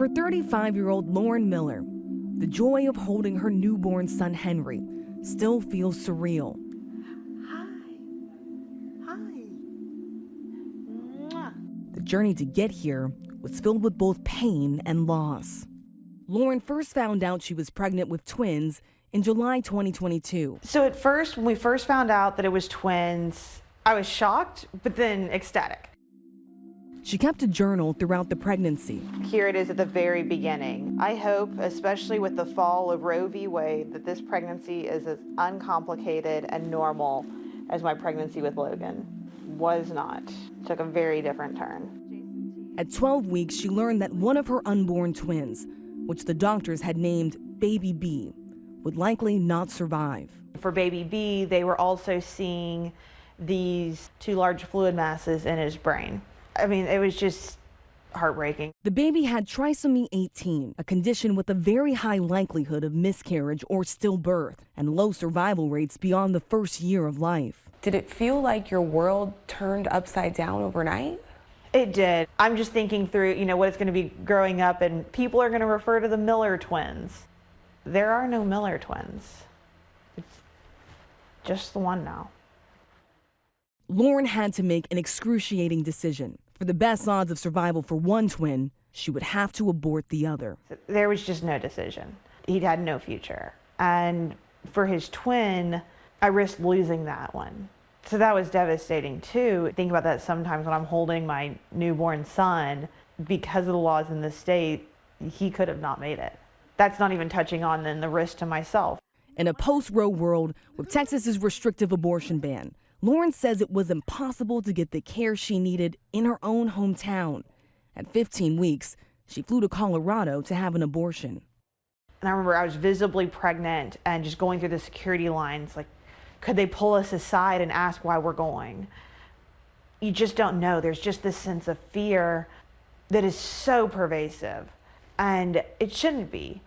For 35-year-old Lauren Miller, the joy of holding her newborn son Henry still feels surreal. The journey to get here was filled with both pain and loss. Lauren first found out she was pregnant with twins in July 2022. So at first, when we first found out that it was twins, I was shocked, but then ecstatic. She kept a journal throughout the pregnancy. Here it is at the very beginning. I hope, especially with the fall of Roe v. Wade, that this pregnancy is as uncomplicated and normal as my pregnancy with Logan was not. It took a very different turn. At 12 weeks, she learned that one of her unborn twins, which the doctors had named Baby B, would likely not survive. For Baby B, they were also seeing these 2 large fluid masses in his brain. I mean, it was just heartbreaking. The baby had trisomy 18, a condition with a very high likelihood of miscarriage or stillbirth and low survival rates beyond the first year of life. Did it feel like your world turned upside down overnight? It did. I'm just thinking through, what it's going to be growing up, and people are going to refer to the Miller twins. There are no Miller twins. It's just the one now. Lauren had to make an excruciating decision. For the best odds of survival for one twin, she would have to abort the other. There was just no decision. He'd had no future. And for his twin, I risked losing that one. So that was devastating too. Think about that sometimes when I'm holding my newborn son. Because of the laws in the state, he could have not made it. That's not even touching on then the risk to myself. In a post-Roe world with Texas's restrictive abortion ban, Lauren says it was impossible to get the care she needed in her own hometown. At 15 weeks, she flew to Colorado to have an abortion. And I remember I was visibly pregnant and just going through the security lines, like, could they pull us aside and ask why we're going? You just don't know. There's just this sense of fear that is so pervasive, and it shouldn't be.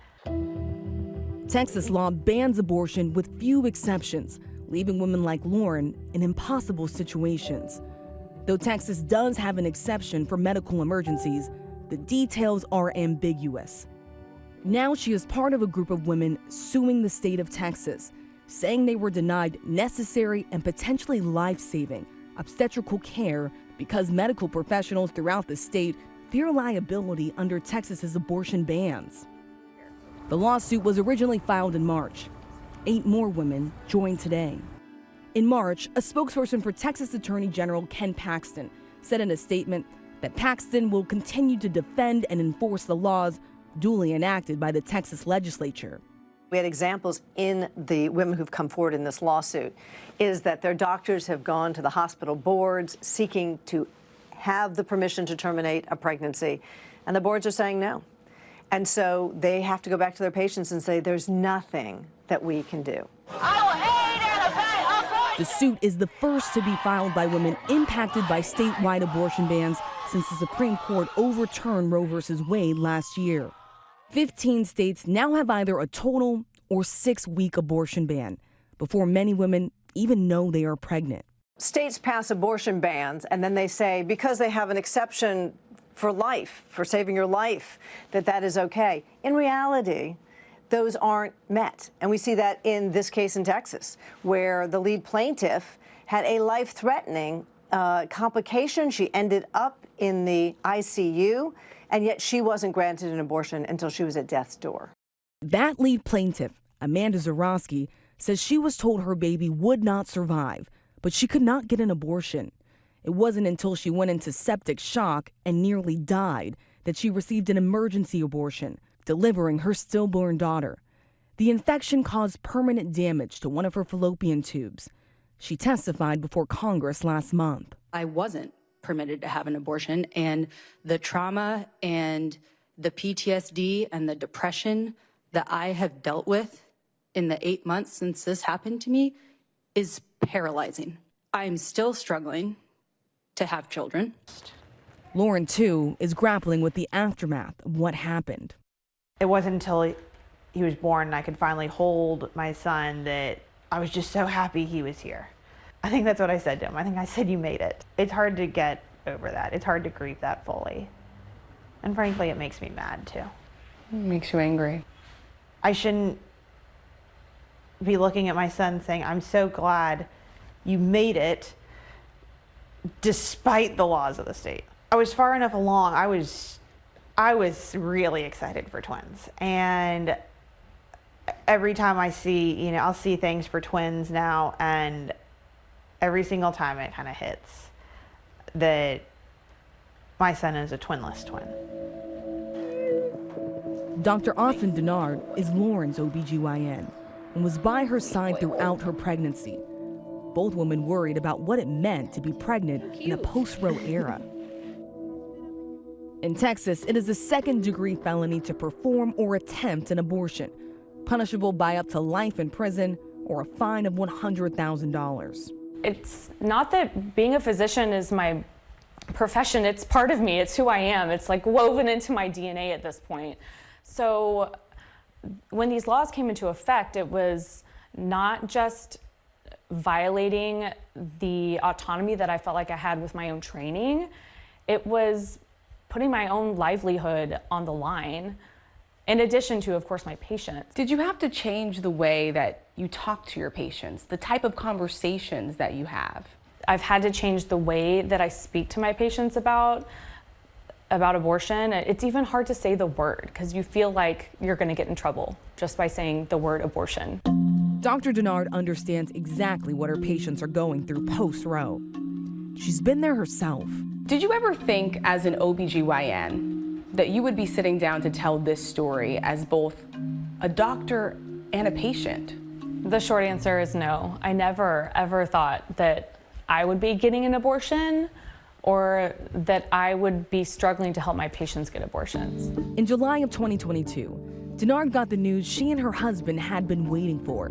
Texas law bans abortion with few exceptions, leaving women like Lauren in impossible situations. Though Texas does have an exception for medical emergencies, the details are ambiguous. Now she is part of a group of women suing the state of Texas, saying they were denied necessary and potentially life-saving obstetrical care because medical professionals throughout the state fear liability under Texas's abortion bans. The lawsuit was originally filed in March. 8 more women joined today. In March, a spokesperson for Texas Attorney General Ken Paxton said in a statement that Paxton will continue to defend and enforce the laws duly enacted by the Texas legislature. We had examples in the women who've come forward in this lawsuit, is that their doctors have gone to the hospital boards seeking to have the permission to terminate a pregnancy, and the boards are saying no. And so they have to go back to their patients and say, there's nothing that we can do. The suit is the first to be filed by women impacted by statewide abortion bans since the Supreme Court overturned Roe v. Wade last year. 15 states now have either a total or 6-week abortion ban before many women even know they are pregnant. States pass abortion bans, and then they say because they have an exception for life, for saving your life, that is okay. In reality, those aren't met. And we see that in this case in Texas, where the lead plaintiff had a life-threatening complication. She ended up in the ICU, and yet she wasn't granted an abortion until she was at death's door. That lead plaintiff, Amanda Zarowski, says she was told her baby would not survive, but she could not get an abortion. It wasn't until she went into septic shock and nearly died that she received an emergency abortion, delivering her stillborn daughter. The infection caused permanent damage to one of her fallopian tubes. She testified before Congress last month. I wasn't permitted to have an abortion, and the trauma and the PTSD and the depression that I have dealt with in the 8 months since this happened to me is paralyzing. I'm still struggling to have children. Lauren, too, is grappling with the aftermath of what happened. It wasn't until he was born and I could finally hold my son that I was just so happy he was here. I think that's what I said to him. I think I said, you made it. It's hard to get over that. It's hard to grieve that fully. And frankly, it makes me mad too. It makes you angry. I shouldn't be looking at my son saying, I'm so glad you made it despite the laws of the state. I was far enough along. I was really excited for twins. And every time I see, I'll see things for twins now, and every single time it kind of hits that my son is a twinless twin. Dr. Austin Denard is Lauren's OBGYN and was by her side throughout her pregnancy. Both women worried about what it meant to be pregnant in a post-Roe era. In Texas, it is a second-degree felony to perform or attempt an abortion, punishable by up to life in prison or a fine of $100,000. It's not that being a physician is my profession, it's part of me, it's who I am. It's like woven into my DNA at this point. So when these laws came into effect, it was not just violating the autonomy that I felt like I had with my own training. It was putting my own livelihood on the line, in addition to, of course, my patients. Did you have to change the way that you talk to your patients, the type of conversations that you have? I've had to change the way that I speak to my patients about abortion. It's even hard to say the word because you feel like you're going to get in trouble just by saying the word abortion. Dr. Denard understands exactly what her patients are going through post-Roe. She's been there herself. Did you ever think as an OBGYN that you would be sitting down to tell this story as both a doctor and a patient? The short answer is no. I never, ever thought that I would be getting an abortion or that I would be struggling to help my patients get abortions. In July of 2022, Denard got the news she and her husband had been waiting for.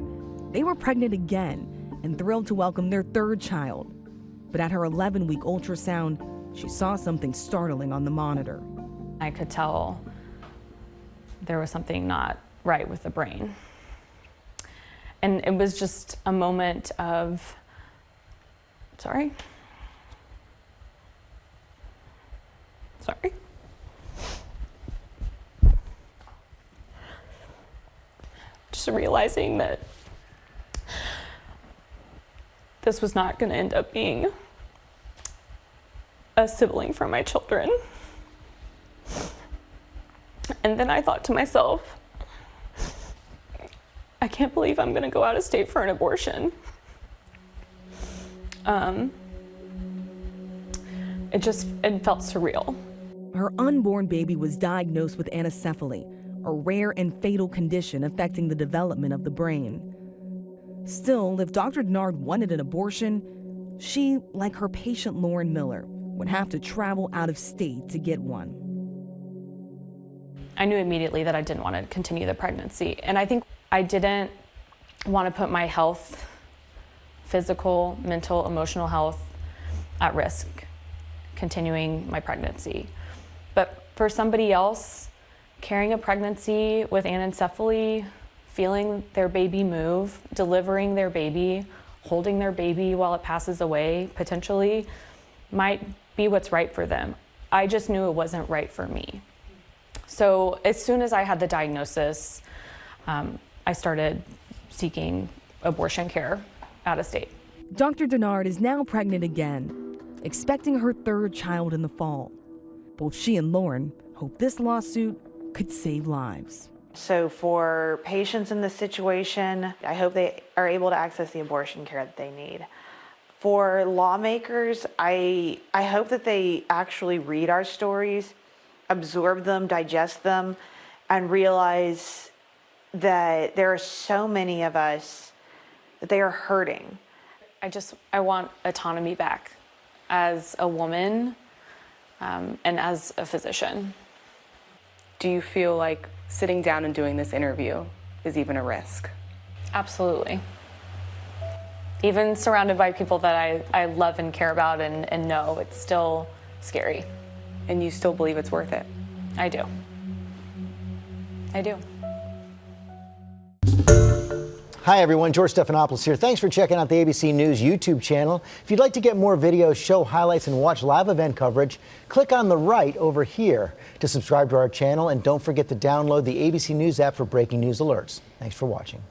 They were pregnant again and thrilled to welcome their third child. But at her 11-week ultrasound, she saw something startling on the monitor. I could tell there was something not right with the brain. And it was just a moment of, sorry. Just realizing that this was not going to end up being a sibling for my children. And then I thought to myself, I can't believe I'm going to go out of state for an abortion. It felt surreal. Her unborn baby was diagnosed with anencephaly, a rare and fatal condition affecting the development of the brain. Still, if Dr. Denard wanted an abortion, she, like her patient Lauren Miller, would have to travel out of state to get one. I knew immediately that I didn't want to continue the pregnancy. And I think I didn't want to put my health, physical, mental, emotional health at risk continuing my pregnancy. But for somebody else, carrying a pregnancy with anencephaly, feeling their baby move, delivering their baby, holding their baby while it passes away, potentially, might be what's right for them. I just knew it wasn't right for me. So as soon as I had the diagnosis, I started seeking abortion care out of state. Dr. Denard is now pregnant again, expecting her third child in the fall. Both she and Lauren hope this lawsuit could save lives. So for patients in this situation, I hope they are able to access the abortion care that they need. For lawmakers, I hope that they actually read our stories, absorb them, digest them, and realize that there are so many of us that they are hurting. I want autonomy back as a woman and as a physician. Do you feel like sitting down and doing this interview is even a risk? Absolutely. Even surrounded by people that I love and care about and know, it's still scary. And you still believe it's worth it? I do. I do. Hi, everyone. George Stephanopoulos here. Thanks for checking out the ABC News YouTube channel. If you'd like to get more videos, show highlights, and watch live event coverage, click on the right over here to subscribe to our channel. And don't forget to download the ABC News app for breaking news alerts. Thanks for watching.